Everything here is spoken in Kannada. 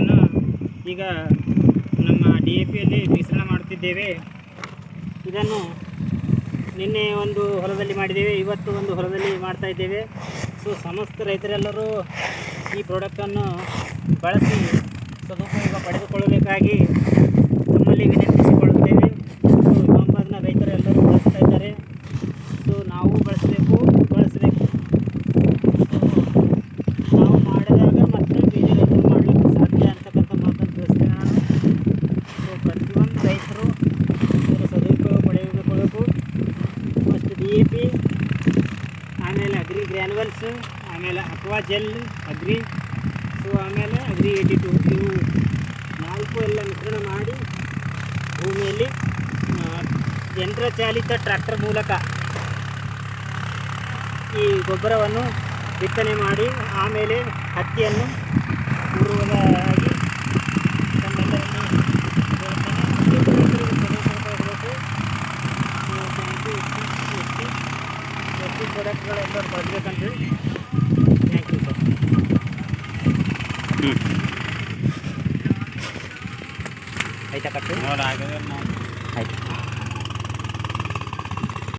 ಗೊಬ್ಬರವನ್ನು ಈಗ ನಮ್ಮ DAPಯಲ್ಲಿ ಮಿಶ್ರಣ ಮಾಡುತ್ತಿದ್ದೇವೆ. ಇದನ್ನು ನಿನ್ನೆ ಒಂದು ಹೊಲದಲ್ಲಿ ಮಾಡಿದ್ದೇವೆ, ಇವತ್ತು ಒಂದು ಹೊಲದಲ್ಲಿ ಮಾಡ್ತಾ ಇದ್ದೇವೆ. ಸೊ ಸಮಸ್ತ ರೈತರೆಲ್ಲರೂ ಈ ಪ್ರಾಡಕ್ಟನ್ನು ಬಳಸಿ ಸದುಪಯೋಗ ಪಡೆದುಕೊಳ್ಳಬೇಕಾಗಿ ನಮ್ಮಲ್ಲಿ ವಿನಂತಿಸಿಕೊಳ್ಳುತ್ತೇವೆ. ಸೊ ಗೋಂಬಾದ್ನ ರೈತರೆಲ್ಲರೂ ಬಳಸ್ತಾ ಇದ್ದಾರೆ. ಸೊ ನಾವು ಬಳಸಬೇಕು. ನಾವು ಮಾಡಿದಾಗ ಮತ್ತೆ ಬೇರೆ ರೈತರು ಮಾಡಲಿಕ್ಕೆ ಸಾಧ್ಯ ಅಂತಕ್ಕಂಥ ಮಾತನ್ನು ತಿಳಿಸ್ತೇನೆ ನಾನು. ಸೊ ಪ್ರತಿಯೊಂದು ರೈತರು ಇದರ ಸದುಪಯೋಗ ಪಡೆದುಕೊಳ್ಳಬೇಕು. ಫಸ್ಟ್ DAP, ಆಮೇಲೆ ಅಗ್ರಿ ಗ್ರ್ಯಾನ್ಯುವಲ್ಸ್, ಆಮೇಲೆ ಅಕ್ವಾ ಜೆಲ್ ಅಗ್ರಿ, ಸೊ ಆಮೇಲೆ ಅಗ್ರಿ 82 ಇವು 4 ಎಲ್ಲ ಮಿಶ್ರಣ ಮಾಡಿ ಭೂಮಿಯಲ್ಲಿ ಯಂತ್ರ ಚಾಲಿತ ಟ್ರ್ಯಾಕ್ಟರ್ ಮೂಲಕ ಈ ಗೊಬ್ಬರವನ್ನು ಬಿತ್ತನೆ ಮಾಡಿ ಆಮೇಲೆ ಹತ್ತಿಯನ್ನು ಪೂರ್ವವಾಗಿ ತಮ್ಮೆಲ್ಲರಲ್ಲಿ ಪ್ರತಿ ಪ್ರಾಡಕ್ಟ್ಗಳೆಲ್ಲರೂ ಬಳಸಬೇಕಂತೇಳಿ. Thank you sir. ಆಯ್ತಾ ಕಟ್ಟು ನೋಡಿ ಆಗಿದೆ ಆಯ್ತು.